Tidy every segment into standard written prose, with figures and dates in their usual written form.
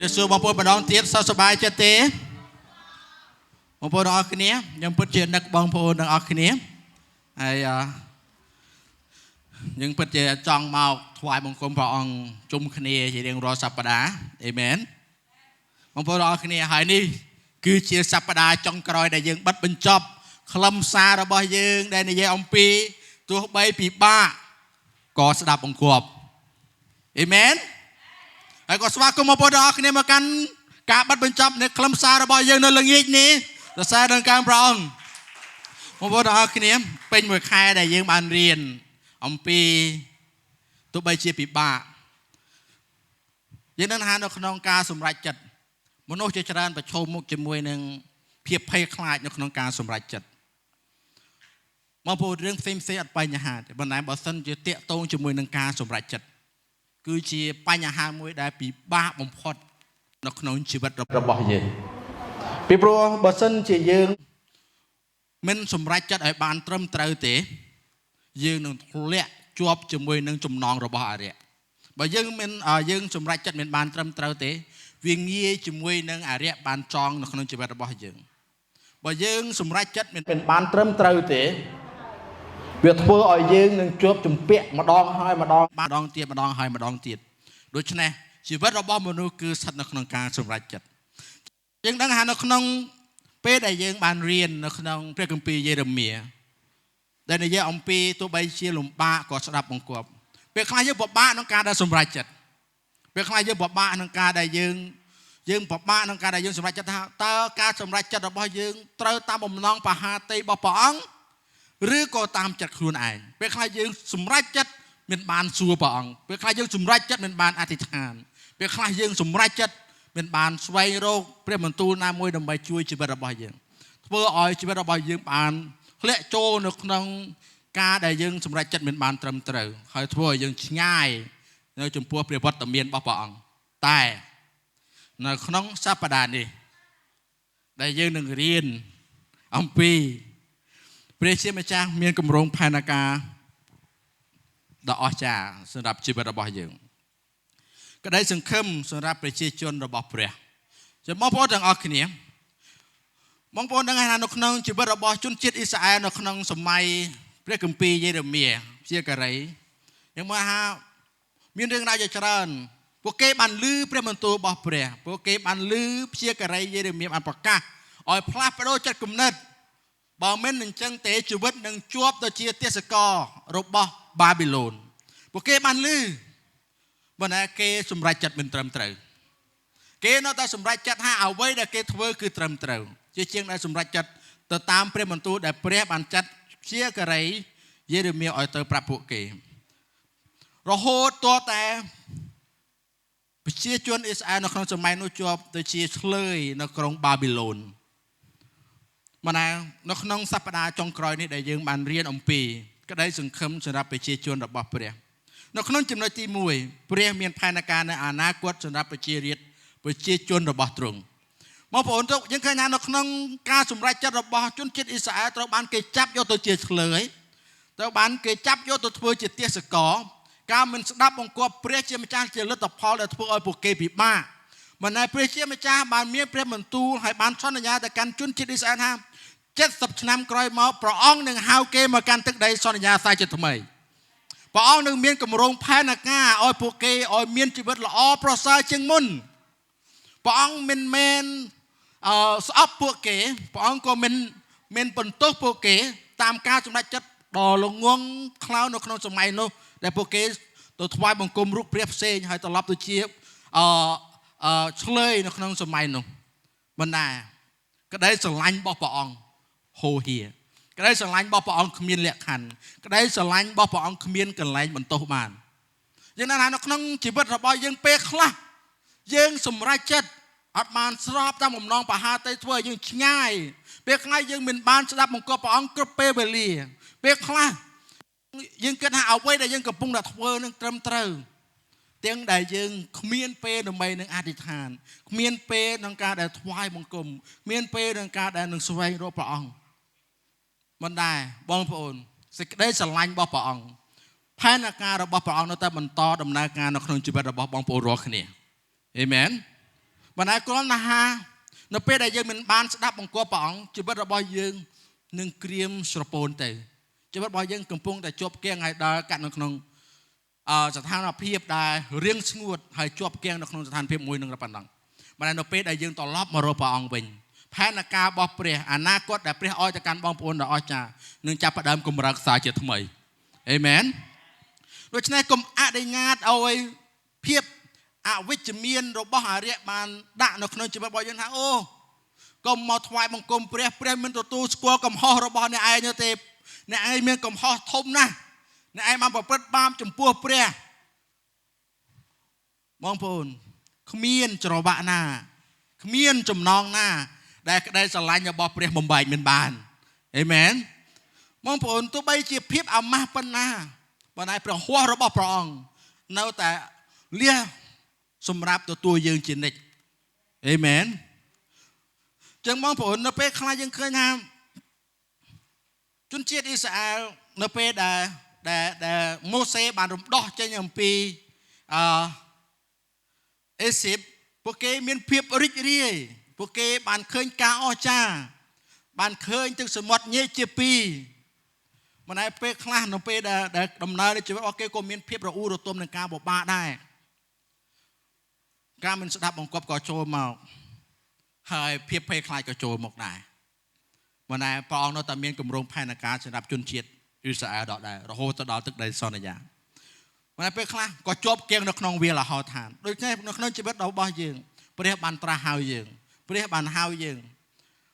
Yesus bapa pendong tiap sasabay cete. Bapa dong akhirnya yang percaya nak bapa dong akhirnya. Ayah yang percaya cang mau tuai bangkom peraong cum khnia jadi yang roh sapada. Amen. Bapa dong akhirnya hari ini គឺជាសប្តាហ៍ចុងក្រោយដែលយើងបិទបញ្ចប់ខ្លឹមសាររបស់យើងដែលនិយាយអំពីទោះបីពិបាកក៏ស្ដាប់បង្គាប់អេមែនហើយក៏ស្វាគមន៍បងប្អូនទាំងអស់គ្នាមកកាន់ការបិទបញ្ចប់នៃខ្លឹមសាររបស់យើងនៅល្ងាចនេះសរសើរដល់ការព្រះអង្គបងប្អូនទាំងអស់គ្នាពេញមួយខែដែលយើងបានរៀនអំពីទោះបីជាពិបាកយើងនឹងថានៅក្នុងការសម្រេចចិត្តមនុស្សជាច្រើនប្រឈមមុខជាមួយនឹងភាពភ័យខ្លាចនៅក្នុងការសម្រេចចិត្តមកព្រោះរឿងផ្សេងអត់បញ្ហាទេប៉ុន្តែបើសិនជាតាក់ទងជាមួយនឹងការសម្រេចចិត្តគឺជាបញ្ហាមួយដែលពិបាកបំផុតនៅក្នុងជីវិតរបស់យើងពីព្រោះបើសិនជាយើងមិនសម្រេចចិត្តឲ្យបានត្រឹមត្រូវទេយើងនឹងធ្លាក់ជាប់ជាមួយនឹងចំណងរបស់អរិយបើយើងសម្រេចចិត្តមិនបានត្រឹមត្រូវទេវាងាយជាមួយនឹងអរិយបានចងនៅក្នុងជីវិតរបស់យើងបើយើងសម្រេចចិត្តមិនបានត្រឹមត្រូវទេវាធ្វើឲ្យយើងនឹងជាប់ជំពាក់ម្ដងហើយម្ដងទៀតម្ដងហើយម្ដងទៀតដូច្នេះជីវិតរបស់មនុស្សគឺស្ថិតនៅក្នុងការសម្រេចចិត្តយើងដឹងថានៅក្នុងពេលដែលយើងបានរៀននៅក្នុងព្រះគម្ពីរយេរេមៀដែលនិយាយអំពីទោះបីជាលំបាកក៏ស្ដាប់បង្គាប់ពេលខ្លះយើងពិបាកក្នុងការដែលសម្រេចចិត្តពេលខ្លះយើងពិបាកក្នុងការដែលយើងពិបាកក្នុងការដែលយើងសម្រេចចិត្តថាតើការសម្រេចចិត្តរបស់យើងត្រូវតាមបំណងបហាតីរបស់ព្រះអង្គឬក៏តាមចិត្តខ្លួនឯងពេលខ្លះយើងសម្រេចចិត្តមិនបានសួរព្រះអង្គពេលខ្លះយើងសម្រេចចិត្តមិនបានអធិដ្ឋានពេលខ្លះយើងសម្រេចចិត្តមិនបានស្វែងរកព្រះបន្ទូលណាមួយដើម្បីជួយជីវិតរបស់យើងធ្វើឲ្យជីវិតរបស់យើងបានធ្លាក់ចូលនៅក្នុងការដែលយើងសម្រេចចិត្តមិនបានត្រឹមត្រូវហើយធ្វើឲ្យយើងឆ្ងាយនៅចំពោះព្រះវត្តមានរបស់ព្រះអង្គតែនៅក្នុងសប្តាហ៍នេះដែលយើងនឹងរៀនអំពីព្រះជាម្ចាស់មានគម្រោងផែនការដ៏អស្ចារ្យសម្រាប់ជីវិតរបស់យើងក្តីសង្ឃឹមសម្រាប់ប្រជាជនរបស់ព្រះចឹងបងប្អូនទាំងអស់គ្នាបងប្អូនដឹងថានៅក្នុងជីវិតរបស់ជនជាតិអ៊ីស្រាអែលនៅក្នុងសម័យព្រះគម្ពីរយេរេមៀព្យាការីយ៉ាងមកថាមានរឿងរ៉ាវជាច្រើនពួកគេបានឮព្រះបន្ទូលរបស់ព្រះពួកគេបានឮព្យាការីយេរេមៀបានប្រកាសឲ្យផ្លាស់ប្ដូរចិត្តគំនិតបើមិនអញ្ចឹងទេជីវិតនឹងជាប់ទៅជាទេសកលរបស់បាប៊ីឡូនពួកគេបានឮប៉ុន្តែគេសម្រេចចិត្តមិនត្រឹមត្រូវគេនៅតែសម្រេចចិត្តថាអ្វីដែលគេធ្វើគឺត្រឹមត្រូវជាជាងដែលសម្រេចចិត្តទៅតាមព្រះបន្ទូលដែលព្រះបានចាត់ព្យាការីយេរេមៀឲ្យទៅប្រាប់ពួកគេរហូតតតែប្រជាជនអ៊ីស្រាអែលនៅក្នុងសម័យនោះជាប់ទៅជាឆ្លើយនៅក្រុងបាប៊ីឡូនមកនៅក្នុងសប្តាហ៍ចុងក្រោយនេះដែលយើងបានរៀនអំពីក្តីសង្ឃឹមសម្រាប់ប្រជាជនរបស់ព្រះនៅក្នុងចំណុចទី1ព្រះមានផែនការនៅអនាគតសម្រាប់ប្រជាជនរបស់ទ្រង់បងប្អូនយើងឃើញថានៅក្នុងការសម្រេចចិត្តរបស់ជនជាតិអ៊ីស្រាអែលត្រូវបានគេចាប់យកទៅជាឆ្លើយត្រូវបានគេចាប់យកទៅធ្វើជាទេសកលការមិនស្ដាប់បង្គាប់ព្រះជាម្ចាស់ជាលទ្ធផលដែលធ្វើឲ្យពួកគេពិបាកមិនតែព្រះជាម្ចាស់បានមានព្រះបន្ទូលហើយបានសន្យាទៅកាន់ជនជាតិអ៊ីស្រាអែលថា70ឆ្នាំក្រោយមកព្រះអង្គនឹងហៅគេមកកាន់ទឹកដីសន្យាសាជាថ្មីព្រះអង្គនឹងមានគម្រោងផែនការឲ្យពួកគេឲ្យមានជីវិតល្អប្រសើរជាងមុនព្រះអង្គមិនមែនស្អប់ពួកគេព្រះអង្គក៏មិនបន្ទោសពួកគេតាមការសម្រេចចិត្តដ៏ល្ងង់ខ្លៅនៅក្នុងសម័យនោះដែលពួកគេទៅថ្វាយបង្គំរូបព្រះផ្សេងហើយត្រឡប់ទៅជាឆ្លើយនៅក្នុងសម័យនោះបណ្ណាក្តីស្រឡាញ់របស់ព្រះអង្គហូរហៀក្តីស្រឡាញ់របស់ព្រះអង្គគ្មានលក្ខខណ្ឌក្តីស្រឡាញ់របស់ព្រះអង្គគ្មានកន្លែងបន្ទោសបានយើងថានៅក្នុងជីវិតរបស់យើងពេលខ្លះយើងសម្រេចចិត្តអត់បានស្របតាមបំណងបហាតីធ្វើឲ្យយើងឆ្ងាយពេលខ្លះយើងមិនបានស្ដាប់បង្គាប់ព្រះអង្គគ្រប់ពេលវេលាពេលខ្លះយើងគិតថាអ្វីដែលយើងកំពុងតែធ្វើនឹងត្រឹមត្រូវទាំងដែលយើងគ្មានពេលដើម្បីនឹងអធិដ្ឋានគ្មានពេលក្នុងការដែលថ្វាយបង្គំគ្មានពេលក្នុងការដែលនឹងស្វែងរកព្រះអង្គមិនដែរបងប្អូនសេចក្តីស្រឡាញ់របស់ព្រះអង្គផែនការរបស់ព្រះអង្គនៅតែបន្តដំណើរការនៅក្នុងជីវិតរបស់បងប្អូនរាល់គ្នាអេមែន បណ្ណាគ្រាន់ណាស់នៅពេលដែលយើងមិនបានស្ដាប់បង្គាប់ព្រះអង្គជីវិតរបស់យើងនឹងក្រៀមស្រពោនទៅជីវិតរបស់យើងកំពុងតែជាប់គាំងហើយដល់កាត់នៅក្នុងស្ថានភាពដែលរៀងស្ងួតហើយជាប់គាំងនៅក្នុងស្ថានភាពមួយនឹងប៉ុណ្ណឹងបណ្ណានៅពេលដែលយើងត្រឡប់មករកព្រះអង្គវិញផែនការរបស់ព្រះអនាគតដែលព្រះឲ្យទៅកាន់បងប្អូនដ៏អស្ចារ្យនឹងចាប់ផ្ដើមកម្រើកសារជាថ្មីអេមែនដូច្នេះកុំអនុញ្ញាតឲ្យភាពអវិជ្ជមានរបស់អរិយបានដាក់នៅក្នុងជីវិតរបស់យើងថាអូកុំមកថ្វាយបង្គំព្រះមិនទទួលស្គាល់កំហុសរបស់អ្នកឯងទេអ្នកឯងមានកំហុសធំណាស់អ្នកឯងបានប្រព្រឹត្តបាបចំពោះព្រះបងប្អូនគ្មានច្រវាក់ណាគ្មានចំណងណាដែលក្តីស្រឡាញ់របស់ព្រះបំបែកមិនបានអេមែនបងប្អូនទោះបីជាភាពអាម៉ាស់ប៉ុណ្ណាប៉ុន្តែព្រះហស្ថរបស់ព្រះអង្គនៅតែលះសម្រាប់ទទួលយើងជានិច្ចអេមែនចឹងបងប្អូននៅពេលខ្លះយើងឃើញថាជនជាតិអ៊ីស្រាអែលនៅពេលដែលម៉ូសេបានរំដោះចេញអំពីអេស៊ីបពួកគេមានភាពរីករាយពួកគេបានឃើញការអស្ចារ្យបានឃើញទឹកសមុទ្រញែកជាពីរប៉ុន្តែពេលខ្លះនៅពេលដែលដំណើរនៃជីវិតរបស់គេក៏មានភាពរអ៊ូរទាំនឹងការបបាក់ដែរការមិនស្ដាប់បង្គាប់ក៏ចូលមកហើយភាពភ័យខ្លាចក៏ចូលមកដែរប៉ុន្តែព្រះអង្គនៅតែមានគម្រោងផែនការសម្រាប់ជនជាតិអ៊ីស្រាអែលដដែលរហូតទៅដល់ទឹកដីសន្យាប៉ុន្តែពេលខ្លះក៏ជាប់គាំងនៅក្នុងវាលហោឋានដូច្នេះនៅក្នុងជីវិតរបស់យើងព្រះបានត្រាស់ហៅយើងព្រះបានហៅយើង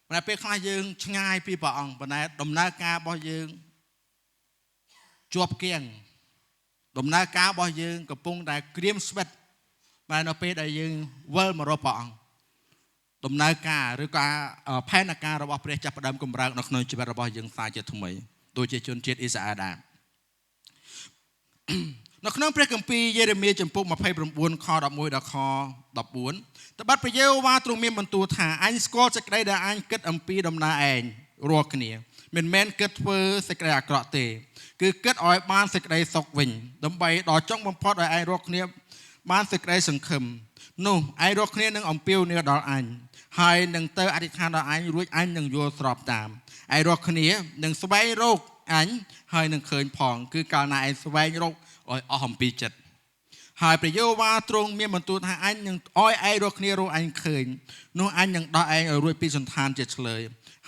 ប៉ុន្តែពេលខ្លះយើងឆ្ងាយពីព្រះអង្គប៉ុន្តែដំណើរការរបស់យើងជាប់គាំងដំណើរការរបស់យើងកំពុងតែក្រៀមស្វិតតែនៅពេលដែលយើងវិលមករកព្រះអង្គដំណើរការឬក៏ផែនការរបស់ព្រះចាប់ផ្ដើមកម្រើកនៅក្នុងជីវិតរបស់យើងសារជាថ្មីដូចជាជនជាតិអ៊ីស្រាអែលដែរនៅក្នុងព្រះគម្ពីរយេរេមៀចំពុក29ខ11ដល់ខ14ត្បិតព្រះយេហូវ៉ាទ្រង់មានបន្ទូលថាអញស្គាល់សេចក្តីដែលអញគិតអំពីដំណើរឯងរាល់គ្នាមិនមែនគិតធ្វើសេចក្តីអាក្រក់ទេគឺគិតឲ្យបានសេចក្តីសុខវិញដើម្បីដល់ចុងបំផុតឲ្យឯងរាល់គ្នាបានសេចក្តីសង្ឃឹមនោះឯងរាល់គ្នានឹងអំពាវនាវដល់អញហើយនឹងទៅអធិដ្ឋានដល់អញរួចអញនឹងយល់ស្របតាមឯងរាល់គ្នានឹងស្វែងរកអញហើយនឹងឃើញផងគឺកាលណាឯងស្វែងរកឲ្យអស់អំពីចិត្តហើយព្រះយេហូវ៉ាទ្រង់មានបន្ទូលថាអញនឹងឲ្យឯងរាល់គ្នារកអញឃើញនោះអញនឹងដោះឯងឲ្យរួចពីសន្តានជាឆ្លើយ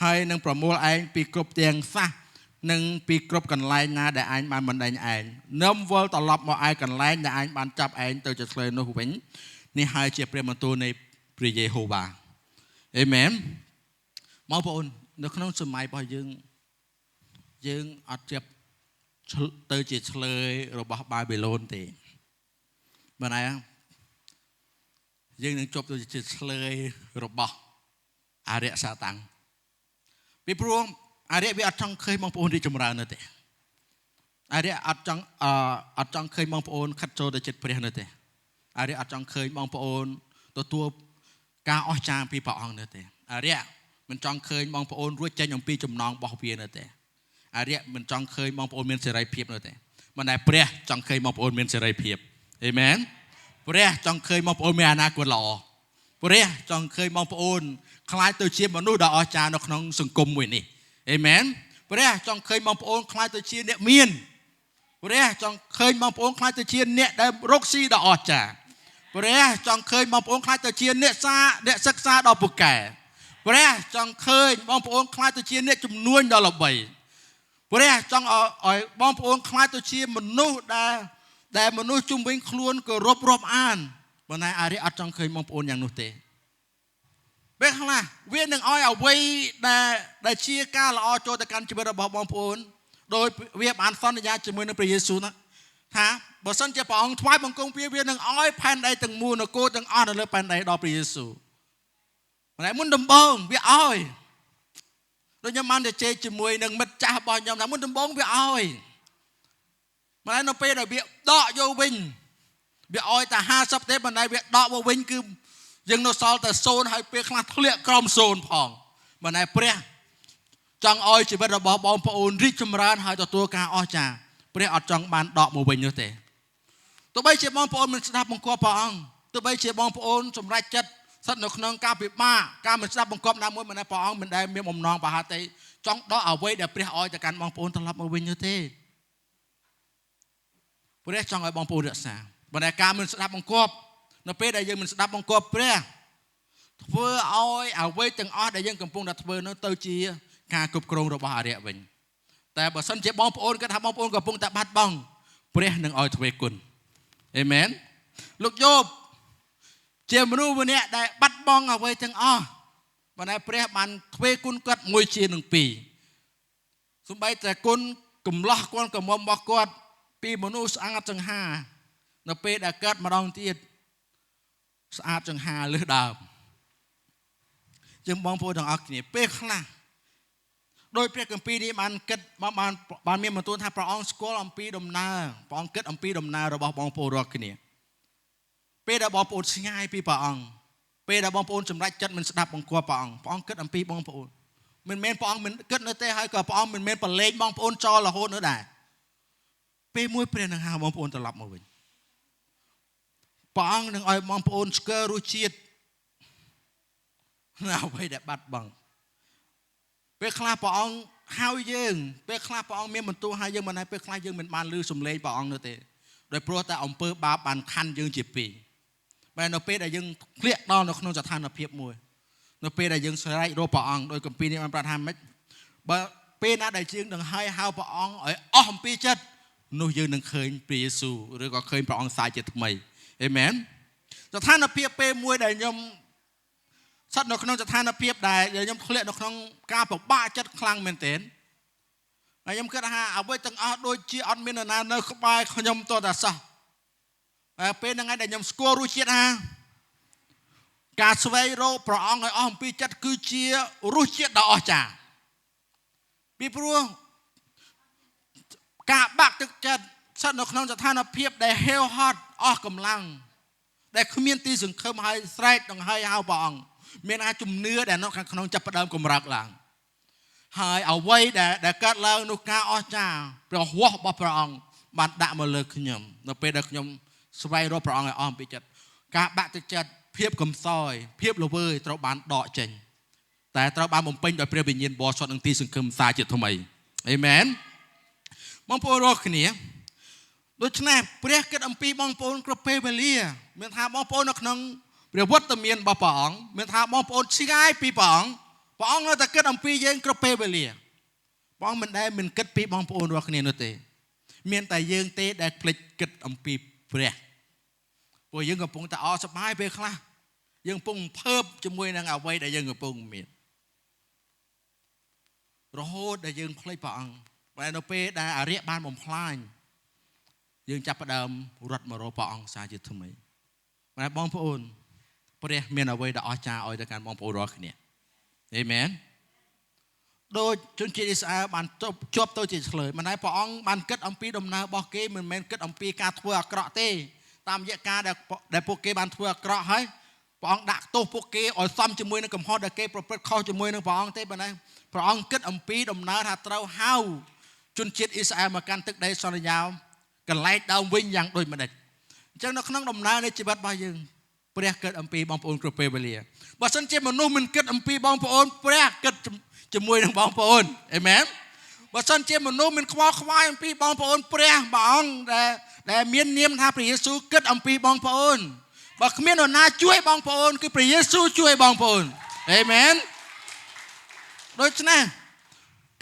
ហើយនឹងប្រមូលឯងពីគ្រប់ទាំងសាសនិងពីគ្រប់កន្លែងណាដែលអញបានបណ្ដេញឯងនាំវិលត្រឡប់មកឯកន្លែងដែលអញបានចាប់ឯងទៅជាឆ្លើយនោះវិញនេះហើយជាព្រះបន្ទូលនៃព្រះយេហូវ៉ាអេមែនបងប្អូននៅក្នុងសម័យរបស់យើងអត់ជាទៅជាឆ្លើយរបស់បាប៊ីឡូនទេប៉ុន្តែយើងនឹងជប់ទៅជាឆ្លើយរបស់អរិយសាតាំងពីព្រោះអរិយវាអត់ចង់ឃើញបងប្អូនរីកចម្រើននៅទេអរិយអត់ចង់ឃើញបងប្អូនខិតចូលទៅចិត្តព្រះនៅទេអរិយអត់ចង់ឃើញបងប្អូនទទួលការអស្ចារ្យពីព្រះអង្គនៅទេអរិយមិនចង់ឃើញបងប្អូនរួចចេញអំពីចំណងរបស់វានៅទេអរិយមិនចង់ឃើញបងប្អូនមានសេរីភាពនៅទេប៉ុន្តែព្រះចង់ឃើញបងប្អូនមានសេរីភាពអេមែនព្រះចង់ឃើញបងប្អូនមានអនាគតល្អព្រះចង់ឃើញបងប្អូនខ្លាចទៅជាមនុស្សដ៏អស្ចារ្យនៅក្នុងសង្គមមួយនេះអេមែនព្រះចង់ឃើញបងប្អូនខ្លាចទៅជាអ្នកមានព្រះចង់ឃើញបងប្អូនខ្លាចទៅជាអ្នកដែលរកស៊ីដ៏អស្ចារ្យព្រះចង់ឃើញបងប្អូនខ្លាចទៅជាអ្នកសិក្សាដ៏ពូកែព្រះចង់ឃើញបងប្អូនខ្លាចទៅជាអ្នកជំនួញដ៏ល្បីព្រះចង់ឲ្យបងប្អូនខ្លាចទៅជាមនុស្សដែលមនុស្សជុំវិញខ្លួនគោរពរាប់អានប៉ុន្តែអរិយអត់ចង់ឃើញបងប្អូនយ៉ាងនោះទេពេលខ្លះវានឹងឲ្យអ្វីដែលជាការល្អចូលទៅកាន់ជីវិតរបស់បងប្អូនដោយវាបានសន្យាជាមួយនឹងព្រះយេស៊ូវថាបើសិនជាព្រះអង្គថ្វាយបង្គំវានឹងឲ្យផែនដីទាំងមូលនគរទាំងអស់នៅលើផែនដីដល់ព្រះយេស៊ូវប៉ុន្តែមុនដំបូងវាឲ្យដូចខ្ញុំបានទៅជែកជាមួយនឹងមិត្តចាស់របស់ខ្ញុំថាមុនដំបូងវាឲ្យប៉ុន្តែនៅពេលដែលវាដកយកវិញវាឲ្យតែ50ទេប៉ុន្តែវាដកមកវិញគឺយើងនៅសល់តែ0ហើយពេលខ្លះធ្លាក់ក្រោម0ផងប៉ុន្តែព្រះចង់ឲ្យជីវិតរបស់បងប្អូនរីកចម្រើនហើយទទួលការអស្ចារ្យព្រះអត់ចង់បានដកមកវិញនោះទេទោះបីជាបងប្អូនមិនស្ដាប់បង្គាប់ព្រះអង្គទោះបីជាបងប្អូនសម្រេចចិត្ត សត្វនៅក្នុងការពិបាកការមិនស្ដាប់បង្គាប់ណាមួយមិនដែលព្រះអង្គមិនដែលមានបំណងប្រហាទេចង់ដកអ្វីដែលព្រះឲ្យទៅកាន់បងប្អូនត្រឡប់មកវិញទេព្រះចង់ឲ្យបងប្អូនរក្សាប៉ុន្តែការមិនស្ដាប់បង្គាប់នៅពេលដែលយើងមិនស្ដាប់បង្គាប់ព្រះធ្វើឲ្យអ្វីទាំងអស់ដែលយើងកំពុងតែធ្វើនោះទៅជាការគ្រប់គ្រងរបស់អរិយវិញតែបើសិនជាបងប្អូនគិតថាបងប្អូនកំពុងតែបាត់បង់ព្រះនឹងឲ្យទ្វេគុណអេមែនលោកយោបជាមនុស្សម្នាក់ដែលបាត់បង់អ្វីទាំងអស់ប៉ុន្តែព្រះបានទ្វេគុណគាត់មួយជានឹងពីរសូម្បីតែគុណកំឡោះគាត់កំមុំរបស់គាត់ពីមនុស្សស្អាតចង្ហានៅពេលដែលកើតម្ដងទៀតស្អាតចង្ហាលើសដើមជាងបងប្អូនទាំងអស់គ្នាពេលខ្លះដោយព្រះគម្ពីរនេះបានគិតបានមានបន្ទូលថាព្រះអង្គស្គាល់អំពីដំណើរព្រះអង្គគិតអំពីដំណើររបស់បងប្អូនរាល់គ្នាពេលដែលបងប្អូនឆ្ងាយពីព្រះអង្គពេលដែលបងប្អូនសម្រេចចិត្តមិនស្ដាប់បង្គាប់ព្រះអង្គគិតអំពីបងប្អូនមិនមែនព្រះអង្គមិនគិតនៅទេហើយក៏ព្រះអង្គមិនមែនប្រឡែងបងប្អូនចោលរហូតនោះដែរពេលមួយព្រះនឹងហៅបងប្អូនត្រឡប់មកវិញព្រះអង្គនឹងឲ្យបងប្អូនស្គាល់រសជាតិនៅអ្វីដែលបាត់បង់ពេលខ្លះព្រះអង្គហៅយើងពេលខ្លះព្រះអង្គមានបន្ទូលហៅយើងមិនហើយពេលខ្លះយើងមិនបានឮសំឡេងព្រះអង្គនោះទេដោយព្រោះតែអំពើបាបបានខណ្ឌយើងជាពីរតែនៅពេលដែលយើងធ្លាក់ដល់នៅក្នុងស្ថានភាពមួយនៅពេលដែលយើងស្រែករកព្រះអង្គដោយគម្ពីរនេះបានប្រាប់ថាម៉េចបើពេលណាដែលយើងនឹងហៅព្រះអង្គឲ្យអស់អំពីចិត្តនោះយើងនឹងឃើញព្រះយេស៊ូវឬក៏ឃើញព្រះអង្គសាយជាថ្មីអេមែនស្ថានភាពពេលមួយដែលខ្ញុំស្ថិតនៅក្នុងស្ថានភាពដែលខ្ញុំធ្លាក់នៅក្នុងការពិបាកចិត្តខ្លាំងមែនទែនហើយខ្ញុំគិតថាអ្វីទាំងអស់ដូចជាអត់មាននរណានៅក្បែរខ្ញុំតតែសោះតែពេលហ្នឹងឯងដែលខ្ញុំស្គាល់រសជាតិថាការស្វែងរកព្រះអង្គឲ្យអស់អំពីចិត្តគឺជារសជាតិដ៏អស្ចារ្យពីព្រោះការបាក់ទឹកចិត្តស្ថិតនៅក្នុងស្ថានភាពដែលហេវហត់អស់កម្លាំងដែលគ្មានទីសង្ឃឹមហើយស្រែកដង្ហែហៅព្រះអង្គមានអាជំនឿដែលនៅខាងក្នុងចាប់ផ្ដើមកម្រើកឡើងហើយអ្វីដែលកើតឡើងនោះការអស្ចារ្យព្រះហស្ថរបស់ព្រះអង្គបានដាក់មកលើខ្ញុំនៅពេលដែលខ្ញុំស្វែងរកព្រះអង្គឲ្យអស់ពីចិត្តការបាក់ទឹកចិត្តភាពកំសោយភាពល្វើយត្រូវបានដកចេញតែត្រូវបានបំពេញដោយព្រះវិញ្ញាណបរិសុទ្ធនឹងទីសង្ឃឹមសារជាថ្មីអេមែនបងប្អូនរាល់គ្នាដូច្នេះព្រះគិតអំពីបងប្អូនគ្រប់ពេលវេលាមានថាបងប្អូននៅក្នុងព្រះវត្តមានរបស់ព្រះអង្គមានថាបងប្អូនឆ្ងាយពីព្រះអង្គនៅតែគិតអំពីយើងគ្រប់ពេលវេលាព្រះអង្គមិនដែលមិនគិតពីបងប្អូនរាល់គ្នានោះទេមានតែយើងទេដែលភ្លេចគិតអំពីព្រះព្រោះយើងកំពុងតែអសប្បាយពេលខ្លះយើងកំពុងភើបជាមួយនឹងអ្វីដែលយើងកំពុងមានរហូតដែលយើងភ្លេចព្រះអង្គតែនៅពេលដែលអរិយបានបំផ្លាញយើងចាប់ផ្ដើមរត់មករកព្រះអង្គសារជាថ្មីតែបងប្អូនព្រះមានអ្វីដែលអស្ចារ្យឲ្យទៅកាន់បងប្អូនរាល់គ្នាអេមែនដោយជនជាតិអ៊ីស្រាអែលបានជាប់ទៅជាឆ្លើយមិនតែព្រះអង្គបានគិតអំពីដំណើររបស់គេមិនមែនគិតអំពីការធ្វើអាក្រក់ទេតាមរយៈការដែលពួកគេបានធ្វើអាក្រក់ហើយព្រះអង្គដាក់ទោសពួកគេឲ្យសមជាមួយនឹងកំហុសដែលគេប្រព្រឹត្តខុសជាមួយនឹងព្រះអង្គទេប៉ុន្តែព្រះអង្គគិតអំពីដំណើរថាត្រូវហៅជនជាតិអ៊ីស្រាអែលមកកាន់ទឹកដីសន្យាកន្លែងដើមវិញយ៉ាងដូចម្ដេចអញ្ចឹងនៅក្នុងដំណើរនៃជីវិតរបស់យើងព្រះគិតអំពីបងប្អូនគ្រប់ពេលវេលាបើសិនជាមនុស្សមិនគិតអំពីបងប្អូនព្រះគិតជាមួយនឹងបងប្អូនអេមែនបើសិនជាមនុស្សមិនខ្វល់ខ្វាយអំពីបងប្អូនព្រះអង្គដែលមាននាមថាព្រះយេស៊ូវគិតអំពីបងប្អូនបើគ្មាននរណាជួយបងប្អូនគឺព្រះយេស៊ូវជួយបងប្អូនអេមែនដូច្នេះ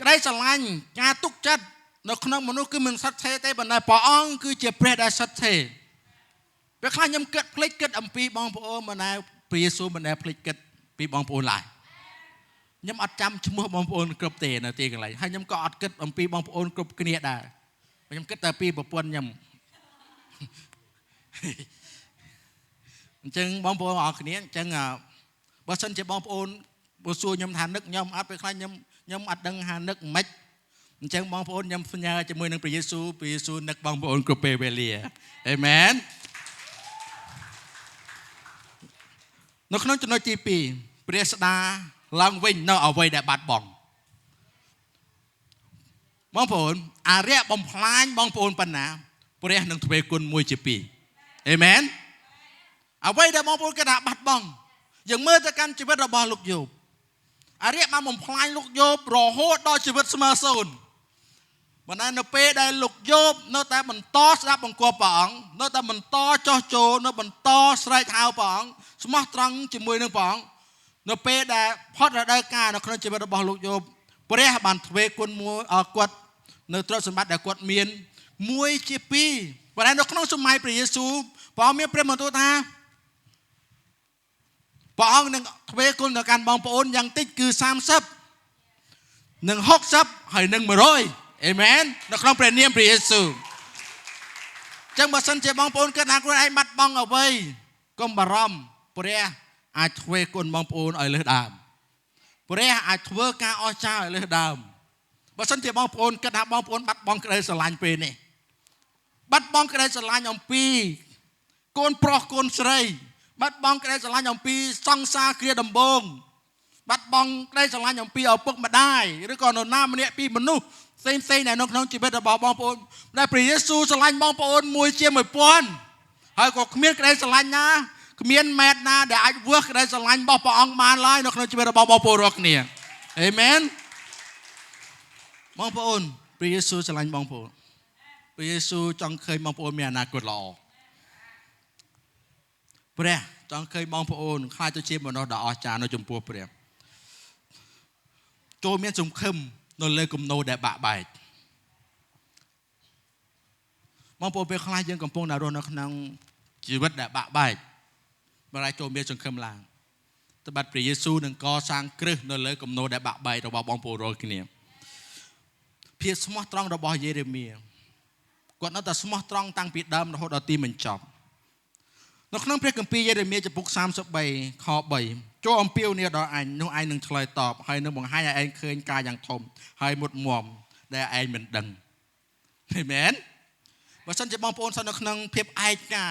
ក្តីស្រឡាញ់ការទុកចិត្តនៅក្នុងមនុស្សគឺមិនស្ថិតស្ថេរទេប៉ុន្តែព្រះអង្គគឺជាព្រះដែលស្ថិតស្ថេរពេលខ្លះខ្ញុំភ្លេចគិតអំពីបងប្អូនមិនដែលព្រះយេស៊ូវមិនដែលភ្លេចគិតពីបងប្អូនឡើយខ្ញុំអត់ចាំឈ្មោះបងប្អូនគ្រប់ទេនៅទីកន្លែងហើយខ្ញុំក៏អត់គិតអំពីបងប្អូនគ្រប់គ្នាដែរខ្ញុំគិតតែពីប្រពន្ធខ្ញុំអញ្ចឹងបងប្អូនអរគ្នាអញ្ចឹងបើសិនជាបងប្អូនបើសួរខ្ញុំថានឹកខ្ញុំអត់ពេលខ្លះខ្ញុំអត់ដឹងថានឹកមិនអញ្ចឹងបងប្អូនខ្ញុំសញ្ញាជាមួយនឹងព្រះយេស៊ូវនឹកបងប្អូនគ្រប់ពេលវេលាអេមែននៅក្នុងចំណុចទី2ព្រះស្ដារឡើងវិញនៅអ្វីដែលបាត់បង់បងប្អូនអរិយបំផ្លាញបងប្អូនប៉ុណ្ណាព្រះនឹងទ្វេគុណមួយជាពីរអេមែនអ្វីដែលបងប្អូនគេថាបាត់បង់ យើងមើលទៅកាន់ជីវិតរបស់លោកយោបអារ្យបានបំផ្លាញលោកយោបរហូតដល់ជីវិតស្មើសូន្យប៉ុន្តែនៅពេលដែលលោកយោបនៅតែបន្តស្ដាប់បង្គាប់ព្រះអង្គនៅតែបន្តចោះចូលនៅបន្តស្រែកហៅព្រះអង្គស្មោះត្រង់ជាមួយនឹងព្រះអង្គនៅពេលដែលផុតរដូវកាលនៅក្នុងជីវិតរបស់លោកយោបព្រះបានទ្វេគុណមួយគាត់នៅទ្រព្យសម្បត្តិដែលគាត់មានមួយជាពីរប៉ុន្តែនៅក្នុងសម័យព្រះយេស៊ូវព្រះអង្គមានព្រះបន្ទូលថាព្រះអង្គនឹងទ្វេគុណទៅកាន់បងប្អូនយ៉ាងតិចគឺ30និង60ហើយនិង100អេមែននៅក្នុងព្រះនាមព្រះយេស៊ូវចឹងបើសិនជាបងប្អូនគិតថាខ្លួនឯងបាត់បង់អ្វីកុំបារម្ភព្រះអាចទ្វេគុណបងប្អូនឲ្យលើសដើមព្រះអាចធ្វើការអស្ចារ្យឲ្យលើសដើមបើសិនជាបងប្អូនគិតថាបងប្អូនបាត់បង់ក្តីស្រឡាញ់ពេលនេះបាត់បង់ក្តីស្រឡាញ់អំពីកូនប្រុសកូនស្រីបាត់បង់ក្តីស្រឡាញ់អំពីសង្សារគ្រាដំបូងបាត់បង់ក្តីស្រឡាញ់អំពីឪពុកម្ដាយឬក៏នរណាម្នាក់ពីមនុស្សផ្សេងនៅក្នុងជីវិតរបស់បងប្អូនដែលព្រះយេស៊ូវស្រឡាញ់បងប្អូនមួយជា1000ហើយក៏គ្មានក្តីស្រឡាញ់ណាគ្មានម៉ែត្រណាដែលអាចវាស់ក្តីស្រឡាញ់របស់ព្រះអង្គបានឡើយនៅក្នុងជីវិតរបស់បងប្អូនរាល់គ្នាអេមែនបងប្អូនព្រះយេស៊ូវស្រឡាញ់បងប្អូនព្រះយេស៊ូវចង់ឃើញបងប្អូនមានអនាគតល្អព្រះចង់ឃើញបងប្អូនខ្លាចទៅជាមនុស្សដ៏អស្ចារ្យនៅចំពោះព្រះចូលមានសង្ឃឹមនៅលើគំនោដែលបាក់បែកបងប្អូនពេលខ្លះយើងកំពុងតែរស់នៅក្នុងជីវិតដែលបាក់បែកបើឲ្យចូលមានសង្ឃឹមឡើងត្បិតព្រះយេស៊ូវនឹងកសាងគ្រឹះនៅលើគំនោដែលបាក់បែករបស់បងប្អូនរាល់គ្នាភាពស្មោះត្រង់របស់យេរេមៀគាត់នៅតែស្មោះត្រង់តាំងពីដើមរហូតដល់ទីបញ្ចប់នៅក្នុងព្រះគម្ពីរយេរេមៀចំពុក33ខ3ចូលអំពាវនាវដល់អញនោះឯងនឹងឆ្លើយតបហើយនឹងបង្ហាញឲ្យឯងឃើញការយ៉ាងធំហើយមុតមមដែលឯងមិនដឹងអាមែនបើសិនជាបងប្អូនស្ថិតនៅក្នុងភាពឯកា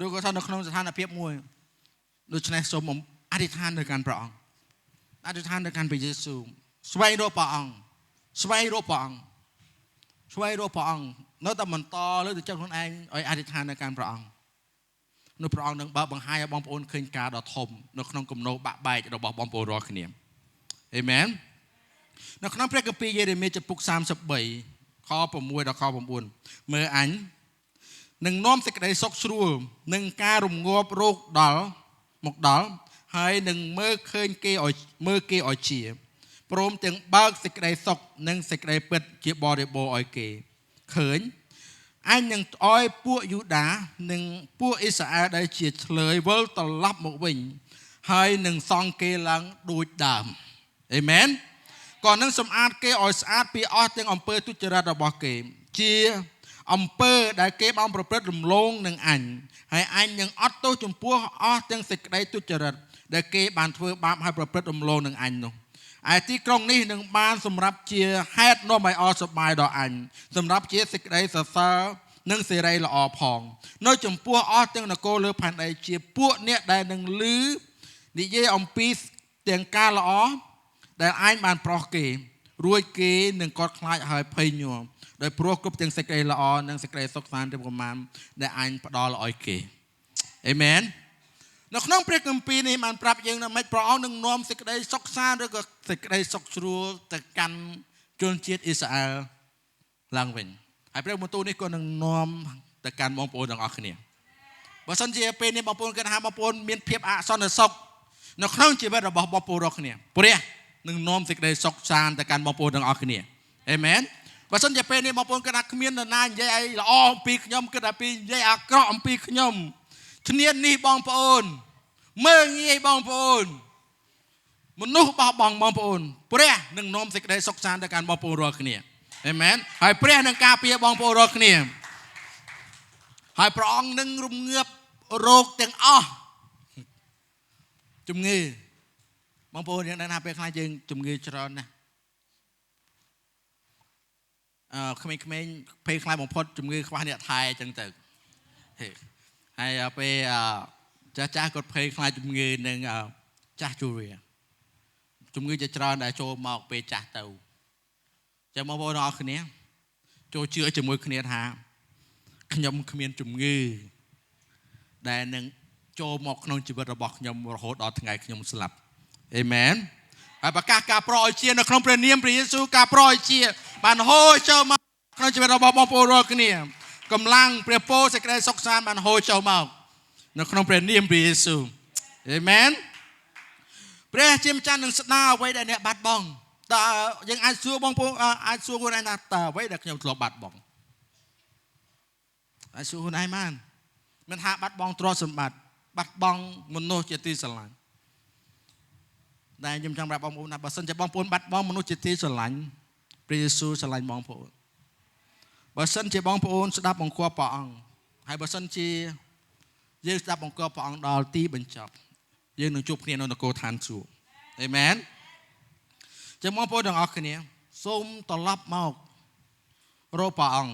ឬក៏ស្ថិតនៅក្នុងស្ថានភាពមួយដូច្នេះសូមអធិដ្ឋានទៅកាន់ព្រះអង្គអធិដ្ឋានទៅកាន់ព្រះយេស៊ូវស្វែងរកព្រះអង្គស្វែងរកព្រះអង្គស្វែងរកព្រះអង្គនៅតែបន្តលើកទៅចិត្តខ្លួនឯងឲ្យអធិដ្ឋានទៅកាន់ព្រះអង្គនោះព្រះអង្គនឹងបើបង្ហាញឲ្យបងប្អូនឃើញការដ៏ធំនៅក្នុងគំនោបាក់បែករបស់បងប្អូនរាល់គ្នាអេមែននៅក្នុងព្រះគម្ពីរយេរេមៀចំពុក33ខ6ដល់ខ9មើលអញនឹងនាំសេចក្តីសុខស្រួលនិងការរងាប់រោគមកដល់ហើយនឹងមើលឃើញគេឲ្យជាព្រមទាំងបើកសេចក្តីសុខនិងសេចក្តីពិតជាបរិបូរណ៍ឲ្យគេឃើញអញនឹងឲ្យពួកយូដានិងពួកអ៊ីស្រាអែលដែលជាឆ្លើយវិលត្រឡប់មកវិញហើយនឹងសង់គេឡើងដូចដើមអេមែនក៏នឹងសម្អាតគេឲ្យស្អាតពីអស់ទាំងអំពើទុច្ចរិតរបស់គេជាអំពើដែលគេបានប្រព្រឹត្តរំលងនឹងអញហើយអញនឹងអត់ទោសចំពោះអស់ទាំងសេចក្តីទុច្ចរិតដែលគេបានធ្វើបាបហើយប្រព្រឹត្តរំលងនឹងអញនោះឯទីក្រុងនេះនឹងបានសម្រាប់ជាហេតុនាំឲ្យអសប្បាយដល់អញសម្រាប់ជាសេចក្តីសរសើរនិងសេរីល្អផងនៅចំពោះអស់ទាំងនគរលើផែនដីជាពួកអ្នកដែលនឹងឮនិយាយអំពីទាំងការល្អដែលអញបានប្រោះគេរួចគេនឹងកត់ខ្លាចហើយភ័យញ័រដោយព្រោះគ្រប់ទាំងសេចក្តីល្អនិងសេចក្តីសុខសាន្តទាំងប្រមាណដែលអញផ្ដល់ឲ្យគេអេមែននៅក្នុងព្រះគម្ពីរនេះបានប្រាប់យើងថាម៉េចព្រះអង្គនឹងនាំសេចក្តីសុខសាន្តឬក៏សេចក្តីសុខស្រួលទៅកាន់ជនជាតិអ៊ីស្រាអែលឡើងវិញហើយព្រះបន្ទូលនេះក៏នឹងនាំទៅកាន់បងប្អូនទាំងអស់គ្នាបើសិនជាពេលនេះបងប្អូនគិតថាបងប្អូនមានភាពអសន្តិសុខនៅក្នុងជីវិតរបស់បងប្អូនរាល់គ្នាព្រះនឹងនាំសេចក្តីសុខសាន្តទៅកាន់បងប្អូនទាំងអស់គ្នាអេមែនបើសិនជាពេលនេះបងប្អូនគិតថាគ្មាននរណានិយាយអីល្អអំពីខ្ញុំគិតថាពីនិយាយអាក្រក់អំពីខ្ញុំឈ្នាននេះបងប្អូនមើងងាយបងប្អូនមនុស្សបោះបង់បងប្អូនព្រះនឹងនាំសេចក្តីសុខសាន្តទៅកាន់បងប្អូនរាល់គ្នាអេមែនហើយព្រះនឹងការពារបងប្អូនរាល់គ្នាហើយព្រះអង្គនឹងរំងាប់រោគទាំងអស់ជំងឺបងប្អូនយើងដឹងថាពេលខ្លះយើងជំងឺច្រើនណាស់ក្មេងៗពេលខ្លះបំផុតជំងឺខ្វះអ្នកថែអញ្ចឹងទៅហើយពេលចាស់គាត់ភ័យខ្លាចជំងឺនឹងចាស់ជូរីជំងឺជាច្រើនដែលចូលមកពេលចាស់ទៅចឹងបងប្អូនទាំងអស់គ្នាចូលជឿជាមួយគ្នាថាខ្ញុំគ្មានជំងឺដែលនឹង ចូលមកក្នុងជីវិតរបស់ខ្ញុំរហូតដល់ថ្ងៃខ្ញុំស្លាប់អេមែនហើយប្រកាសការប្រោយជានៅក្នុងព្រះនាមព្រះយេស៊ូវការប្រោយជាបានហូរចូលមកក្នុងជីវិតរបស់បងប្អូនរាល់គ្នាកម្លាំងព្រះពរសេចក្តីសុខសាន្តបានហូរចូលមកនៅក្នុងព្រះនាមព្រះយេស៊ូវអេមែនព្រះជាម្ចាស់នឹងស្ដារអ្វីដែលអ្នកបាត់បង់តើយើងអាចសួរបងប្អូនអាចសួរខ្លួនឯងថាតើអ្វីដែលខ្ញុំធ្លាប់បាត់បង់អាចសួរខ្លួនឯងបានមិនថាបាត់បង់ទ្រព្យសម្បត្តិបាត់បង់មនុស្សជាទីស្រឡាញ់តែខ្ញុំចង់ប្រាប់បងប្អូនថាបើសិនជាបងប្អូនបាត់បង់មនុស្សជាទីស្រឡាញ់ព្រះយេស៊ូវស្រឡាញ់បងប្អូនបើសិនជាបងប្អូនស្ដាប់បង្គាប់ព្រះអង្គហើយបើសិនជាយើងស្ដាប់បង្គាប់ព្រះអង្គដល់ទីបញ្ចប់យើងនឹងជួបគ្នានៅនគរឋានសួគ៌អេមែនចឹងបងប្អូនទាំងអស់គ្នាសូមត្រឡប់មករកព្រះអង្គ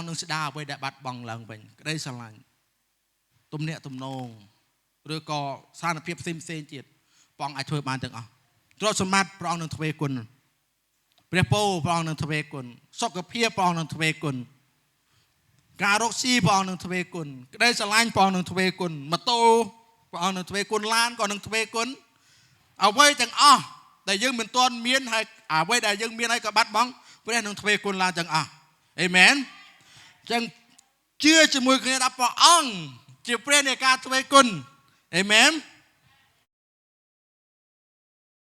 នឹងស្ដារអ្វីដែលបាត់បង់ឡើងវិញក្តីស្រឡាញ់ទំនាក់ទំនងឬក៏ស្ថានភាពផ្សេងទៀតព្រះអង្គអាចធ្វើបានទាំងអស់ទ្រព្យសម្បត្តិព្រះអង្គនឹងទ្វេគុណព្រះពរព្រះអង្គនឹងទ្វេគុណសុខភាពព្រះអង្គនឹងទ្វេគុណការរកស៊ីព្រះអង្គនឹងទ្វេគុណក្តីស្រឡាញ់ព្រះអង្គនឹងទ្វេគុណម៉ូតូព្រះអង្គនឹងទ្វេគុណឡានក៏នឹងទ្វេគុណអ្វីទាំងអស់ដែលយើងមិនទាន់មានហើយអ្វីដែលយើងមានហើយក៏បាត់បង់ព្រះនឹងទ្វេគុណឡើងទាំងអស់អេមែនចឹងជឿជាមួយគ្នាថាព្រះអង្គជាព្រះនៃការទ្វេគុណអេមែន